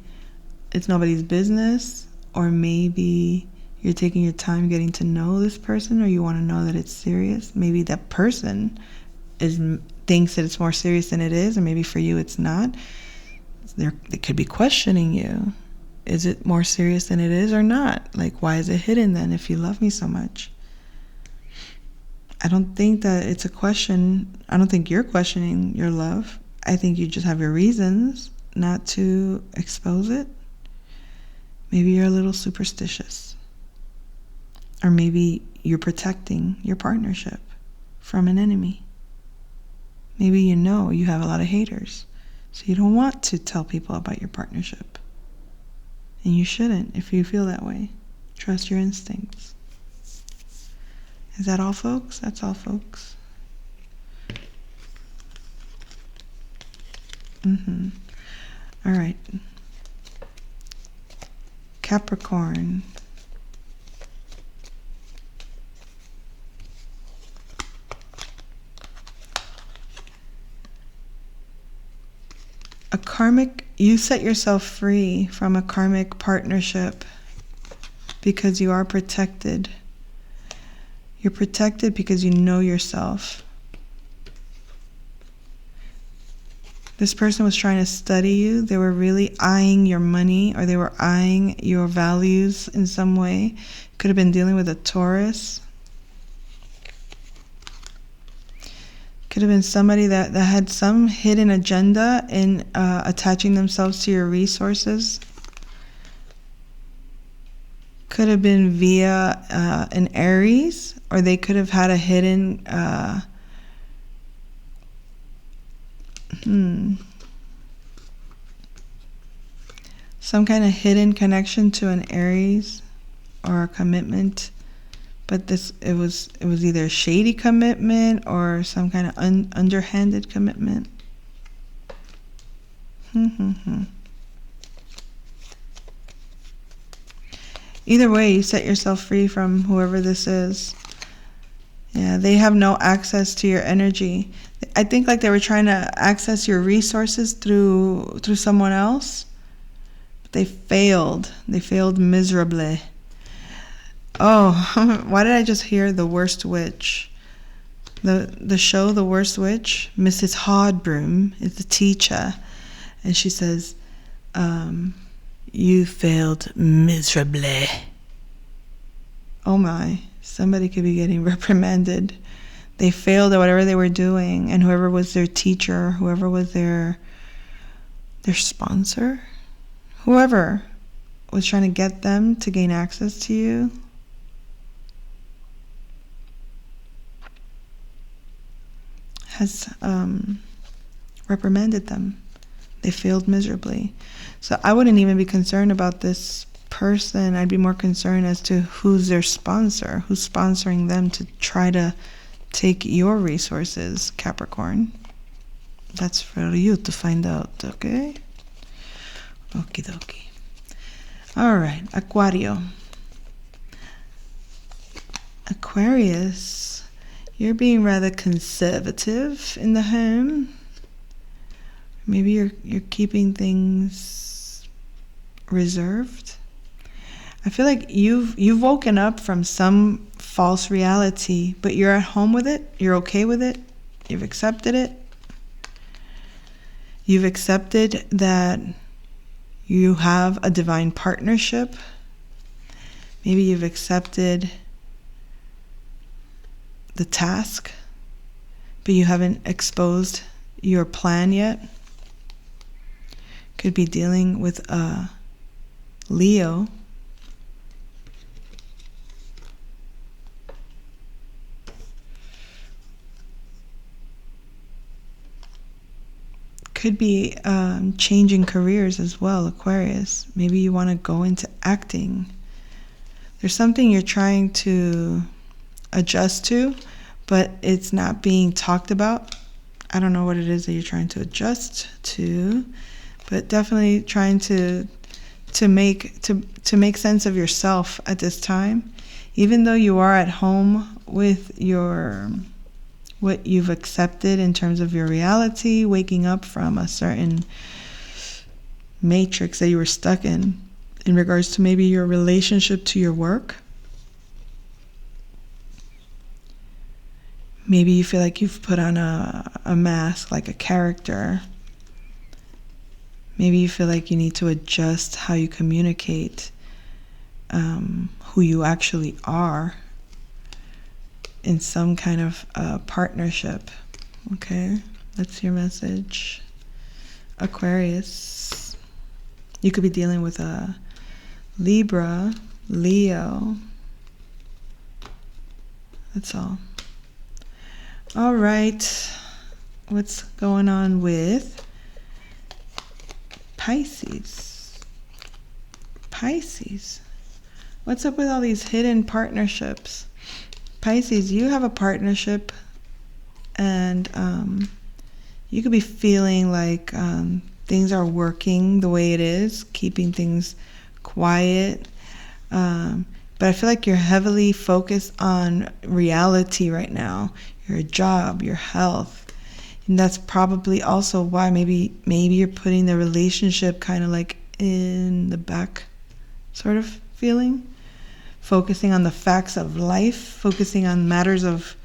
it's nobody's business, or maybe you're taking your time getting to know this person, or you want to know that it's serious. Maybe that person thinks that it's more serious than it is, and maybe for you it's not. They could be questioning you. Is it more serious than it is or not? Like, why is it hidden then if you love me so much? I don't think that it's a question. I don't think you're questioning your love. I think you just have your reasons not to expose it. Maybe you're a little superstitious. Or maybe you're protecting your partnership from an enemy. Maybe you know you have a lot of haters, so you don't want to tell people about your partnership. And you shouldn't if you feel that way. Trust your instincts. Is that all, folks? That's all, folks. All right. Capricorn. You set yourself free from a karmic partnership because you are protected. You're protected because you know yourself. This person was trying to study you. They were really eyeing your money, or they were eyeing your values in some way. Could have been dealing with a Taurus. Could have been somebody that had some hidden agenda in attaching themselves to your resources. Could have been via an Aries, or they could have had a hidden some kind of hidden connection to an Aries or a commitment. But it was either a shady commitment or some kind of underhanded commitment. Either way, you set yourself free from whoever this is. Yeah, they have no access to your energy. I think like they were trying to access your resources through someone else. But they failed. They failed miserably. Oh, why did I just hear The Worst Witch? The show The Worst Witch, Mrs. Hardbroom is the teacher, and she says, you failed miserably. Oh my, somebody could be getting reprimanded. They failed at whatever they were doing, and whoever was their teacher, whoever was their sponsor, whoever was trying to get them to gain access to you, has reprimanded them. They failed miserably. So I wouldn't even be concerned about this person. I'd be more concerned as to who's their sponsor, who's sponsoring them to try to take your resources, Capricorn. That's for you to find out, okay? Okie dokie. All right, Aquario. Aquarius, you're being rather conservative in the home. Maybe you're keeping things reserved. I feel like you've woken up from some false reality, but you're at home with it. You're okay with it. You've accepted it. You've accepted that you have a divine partnership. Maybe you've accepted the task, but you haven't exposed your plan yet. Could be dealing with a Leo. Could be changing careers as well, Aquarius. Maybe you want to go into acting. There's something you're trying to adjust to, but it's not being talked about. I don't know what it is that you're trying to adjust to, but definitely trying to make sense of yourself at this time. Even though you are at home with what you've accepted in terms of your reality, waking up from a certain matrix that you were stuck in regards to maybe your relationship to your work. Maybe you feel like you've put on a mask, like a character. Maybe you feel like you need to adjust how you communicate who you actually are in some kind of partnership. Okay, that's your message. Aquarius. You could be dealing with a Libra, Leo. That's all. All right. What's going on with Pisces? Pisces. What's up with all these hidden partnerships? Pisces, you have a partnership, and you could be feeling like things are working the way it is, keeping things quiet. But I feel like you're heavily focused on reality right now, your job, your health. And that's probably also why maybe you're putting the relationship kind of like in the back sort of feeling. focusing on the facts of life, focusing on matters of,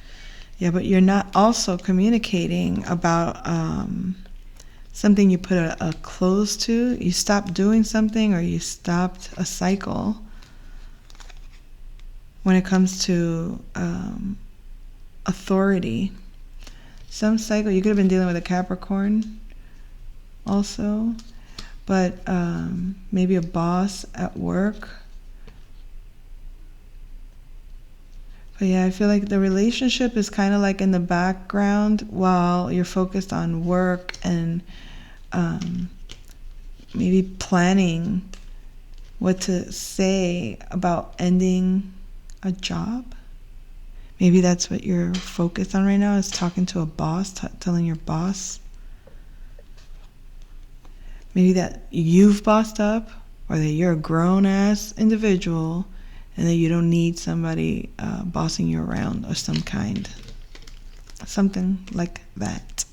but you're not also communicating about something you put a close to. You stopped doing something, or you stopped a cycle. When it comes to authority, some cycle, you could have been dealing with a Capricorn also, but maybe a boss at work. But yeah, I feel like the relationship is kind of like in the background while you're focused on work and maybe planning what to say about ending a job. Maybe that's what you're focused on right now, is talking to a boss, telling your boss. Maybe that you've bossed up, or that you're a grown-ass individual and that you don't need somebody bossing you around of some kind. Something like that.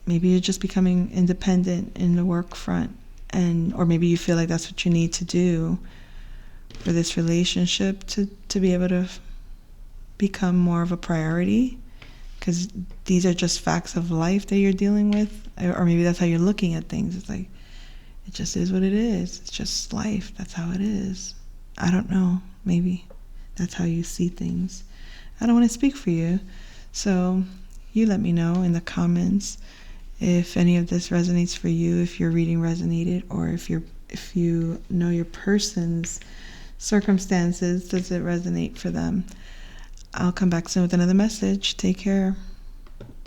Maybe you're just becoming independent in the work front, or maybe you feel like that's what you need to do for this relationship to be able to become more of a priority, because these are just facts of life that you're dealing with. Or maybe that's how you're looking at things. It's like, it just is what it is. It's just life. That's how it is. I don't know. Maybe that's how you see things. I don't want to speak for you. So you let me know in the comments if any of this resonates for you, if your reading resonated, or if you know your person's circumstances, does it resonate for them? I'll come back soon with another message. Take care.